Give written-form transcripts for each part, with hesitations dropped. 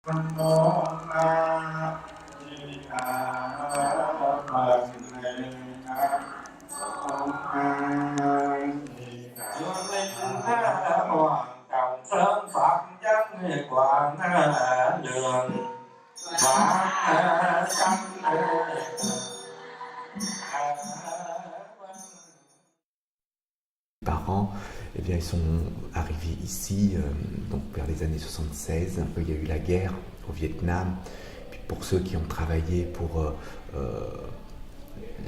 Nam mô A Di Đà Phật. Nam mô A Di Đà Phật. Hoàng trọng sơn Phật chân quảng đường và sanh Parents, eh bien, ils sont arrivés ici donc vers les années 76. Il y a eu la guerre au Vietnam. Puis pour ceux qui ont travaillé pour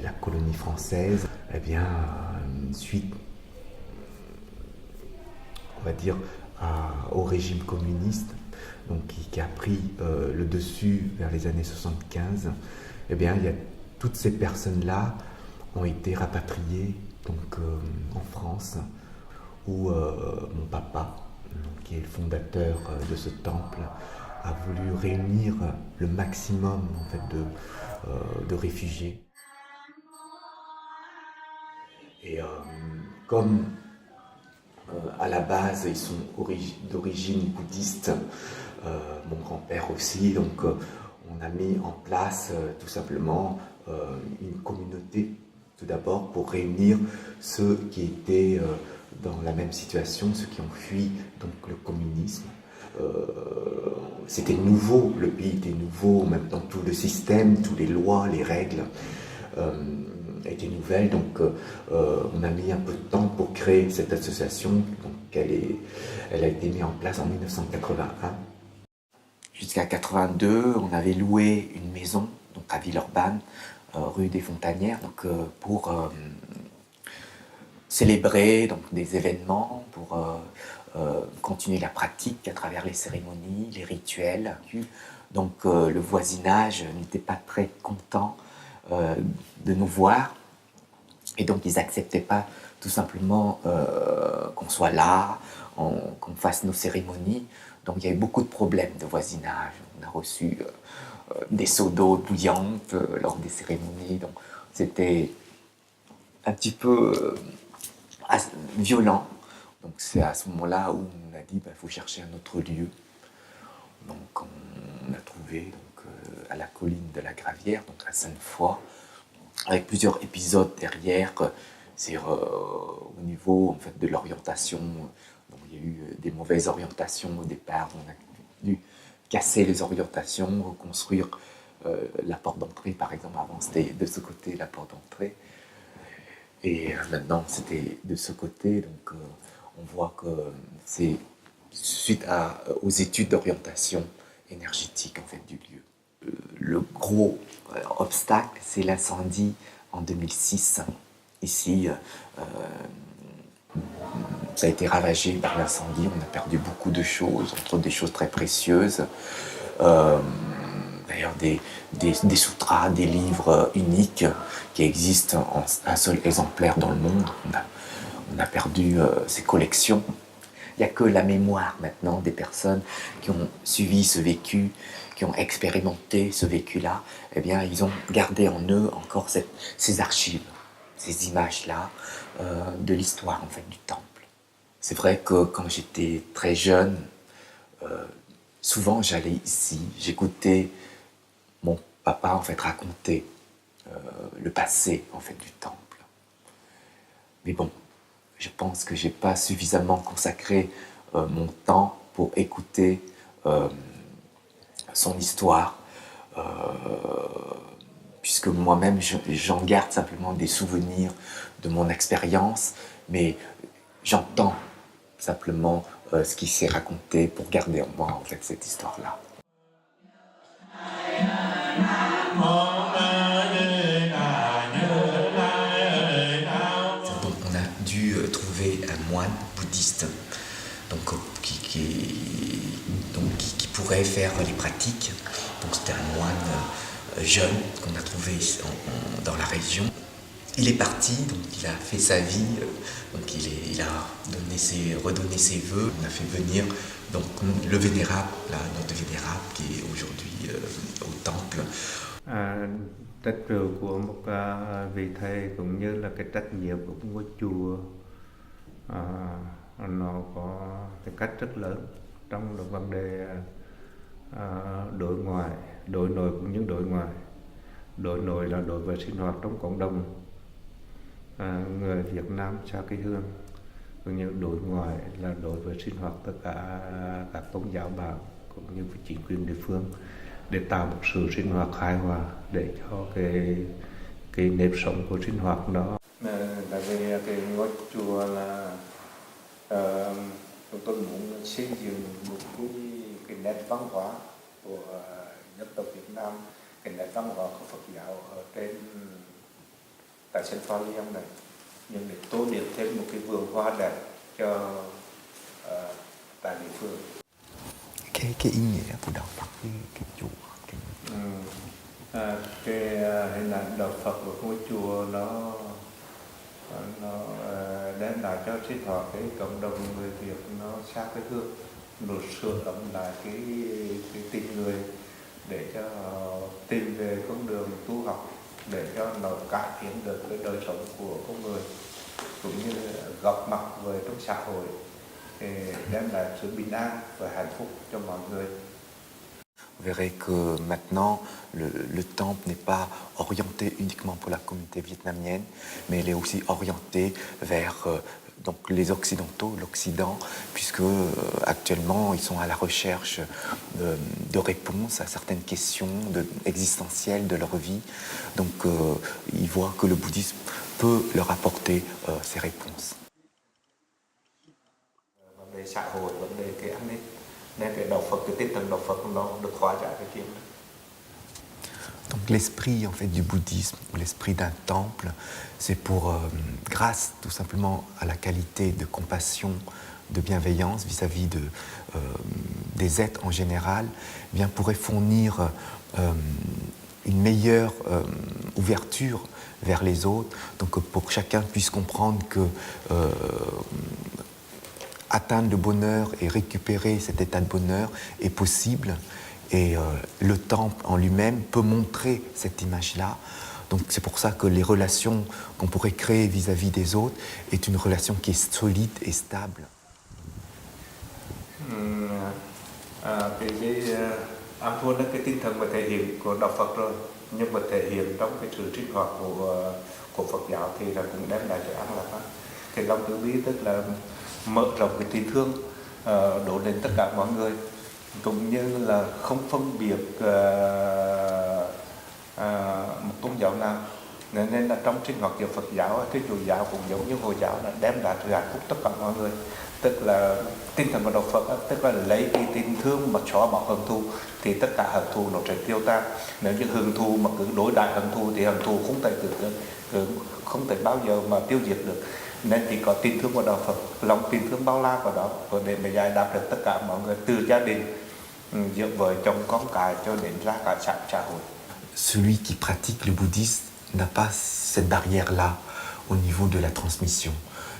la colonie française, eh bien, suite, on va dire, au régime communiste, donc qui a pris le dessus vers les années 75, eh bien, il y a toutes ces personnes-là ont été rapatriées donc en France, où mon papa, qui est le fondateur de ce temple, a voulu réunir le maximum en fait de réfugiés. Et comme à la base ils sont d'origine bouddhiste, mon grand-père aussi, donc on a mis en place tout simplement une communauté tout d'abord pour réunir ceux qui étaient dans la même situation, ceux qui ont fui donc le communisme. C'était nouveau, le pays était nouveau, même dans tout le système, toutes les lois, les règles étaient nouvelles, donc on a mis un peu de temps pour créer cette association. Donc elle a été mise en place en 1981. Jusqu'à 82, on avait loué une maison donc à Villeurbanne, rue des Fontanières, donc pour célébrer donc des événements, pour continuer la pratique à travers les cérémonies, les rituels. Donc le voisinage n'était pas très content de nous voir, et donc ils n'acceptaient pas tout simplement qu'on soit là, qu'on fasse nos cérémonies. Donc il y a eu beaucoup de problèmes de voisinage. On a reçu des seaux d'eau bouillante lors des cérémonies, donc c'était un petit peu violent. Donc c'est à ce moment-là où on a dit il faut chercher un autre lieu. Donc on a trouvé donc, à la colline de la Gravière, donc à Sainte-Foy, avec plusieurs épisodes derrière. C'est au niveau en fait, de l'orientation. Donc, il y a eu des mauvaises orientations au départ. On a dû casser les orientations, reconstruire la porte d'entrée, par exemple. Avant, c'était de ce côté la porte d'entrée. Et maintenant, c'était de ce côté. Donc, on voit que c'est suite aux études d'orientation énergétique en fait, du lieu. Le gros obstacle, c'est l'incendie en 2006. Ici, ça a été ravagé par l'incendie. On a perdu beaucoup de choses, entre autres des choses très précieuses. D'ailleurs, des sutras, des livres uniques qui existent en un seul exemplaire dans le monde. On a perdu ces collections. Il n'y a que la mémoire maintenant des personnes qui ont suivi ce vécu, qui ont expérimenté ce vécu-là. Eh bien, ils ont gardé en eux encore ces archives, ces images-là de l'histoire en fait du temple. C'est vrai que quand j'étais très jeune, souvent j'allais ici, j'écoutais mon papa en fait raconter le passé en fait du temple. Mais bon, je pense que j'ai pas suffisamment consacré mon temps pour écouter son histoire, puisque moi-même j'en garde simplement des souvenirs de mon expérience, mais j'entends simplement ce qui s'est raconté pour garder en moi en fait cette histoire-là. Donc on a dû trouver un moine bouddhiste donc, qui pourrait faire les pratiques. Donc c'était un moine jeune qu'on a trouvé dans la région. Il est parti, donc il a fait sa vie, donc il a redonné ses vœux. On a fait venir donc, le vénérable, là, notre vénérable qui est aujourd'hui au temple. Trách trường của một vị thầy cũng như là cái trách nhiệm của một ngôi chùa nó có cái cách rất lớn trong vấn đề đối ngoại, đối nội cũng như đối ngoại. Đối nội là đối với sinh hoạt trong cộng đồng người Việt Nam xa quê hương, cũng như đối ngoại là đối với sinh hoạt tất cả các tôn giáo bảo cũng như với chính quyền địa phương, để tạo một sự sinh hoạt hài hòa để cho cái nếp sống của sinh hoạt đó. Tại vì cái ngôi chùa là chúng tôi muốn xây dựng một cái nét văn hóa của dân tộc Việt Nam, cái nét văn hóa của Phật giáo ở trên tại sân Pha Liêng này, nhưng để tô điểm thêm một cái vườn hoa đẹp cho tại địa phương. Cái ý nghĩa của đạo Phật với cái chùa. Cái hình ảnh đạo Phật của ngôi chùa nó đem lại cho sinh hoạt cái cộng đồng người Việt nó xa quê hương, nó sửa ấm lại cái tình người để cho tìm về con đường tu học, để cho nó cải thiện được cái đời sống của con người, cũng như gặp mặt với trong xã hội để đem lại sự bình an và hạnh phúc cho mọi người. Vous verrez que maintenant, le temple n'est pas orienté uniquement pour la communauté vietnamienne, mais il est aussi orienté vers donc les Occidentaux, l'Occident, puisque actuellement ils sont à la recherche de réponses à certaines questions existentielles de leur vie. Donc ils voient que le bouddhisme peut leur apporter ces réponses. Donc l'esprit en fait du bouddhisme ou l'esprit d'un temple, c'est pour grâce tout simplement à la qualité de compassion, de bienveillance vis-à-vis des êtres en général, eh bien pourrait fournir une meilleure ouverture vers les autres, donc pour que chacun puisse comprendre que atteindre le bonheur et récupérer cet état de bonheur est possible, et le temple en lui-même peut montrer cette image-là. Donc c'est pour ça que les relations qu'on pourrait créer vis-à-vis des autres est une relation qui est solide et stable. Ăn thua đến cái tinh thần và thể hiện của đạo Phật rồi, nhưng mà thể hiện trong cái sự sinh hoạt của Phật giáo thì là cũng đem lại cái an lạc. Cái lòng từ bi tức là mở rộng cái tình thương đổ đến tất cả mọi người, cũng như là không phân biệt một tôn giáo nào. Nên là trong sinh hoạt của Phật giáo, Thiên Chúa giáo cũng giống như Hồi giáo là đem lại sự hạnh phúc tất cả mọi người. Tức là tinh thần của đạo Phật, tức là lấy cái tình thương mà xóa bỏ hận thù thì tất cả hận thù nó sẽ tiêu tan. Nếu như hận thù mà cứ đối đại hận thù thì hận thù không thể bao giờ mà tiêu diệt được. Nên chỉ có tình thương của đạo Phật, lòng tình thương bao la của đó để mà giải đáp được tất cả mọi người, từ gia đình, giữa vợ chồng con cái cho đến ra cả xã hội. Celui qui pratique le bouddhisme n'a pas cette barrière-là au niveau de la transmission.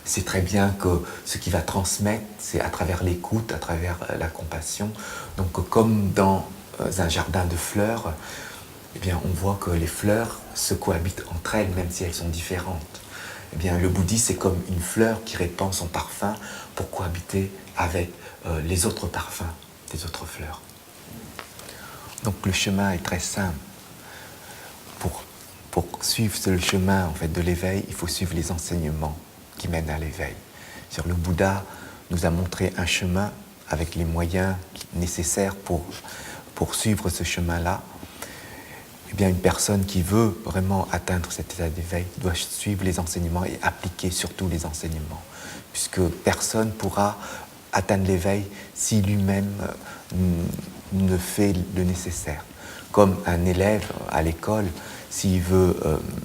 C'est très bien que ce qui va transmettre, c'est à travers l'écoute, à travers la compassion. Donc comme dans un jardin de fleurs, eh bien, on voit que les fleurs se cohabitent entre elles, même si elles sont différentes. Eh bien, le bouddhisme, c'est comme une fleur qui répand son parfum pour cohabiter avec les autres parfums des autres fleurs. Donc le chemin est très simple. Pour suivre le chemin en fait, de l'éveil, il faut suivre les enseignements qui mènent à l'éveil. Le Bouddha nous a montré un chemin avec les moyens nécessaires pour suivre ce chemin-là. Eh bien, une personne qui veut vraiment atteindre cet état d'éveil doit suivre les enseignements et appliquer surtout les enseignements, puisque personne ne pourra atteindre l'éveil si lui-même ne fait le nécessaire. Comme un élève à l'école, s'il veut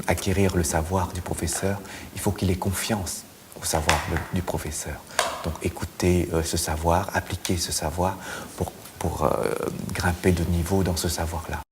acquérir le savoir du professeur, il faut qu'il ait confiance au savoir du professeur. Donc écouter ce savoir, appliquer ce savoir pour grimper de niveau dans ce savoir-là.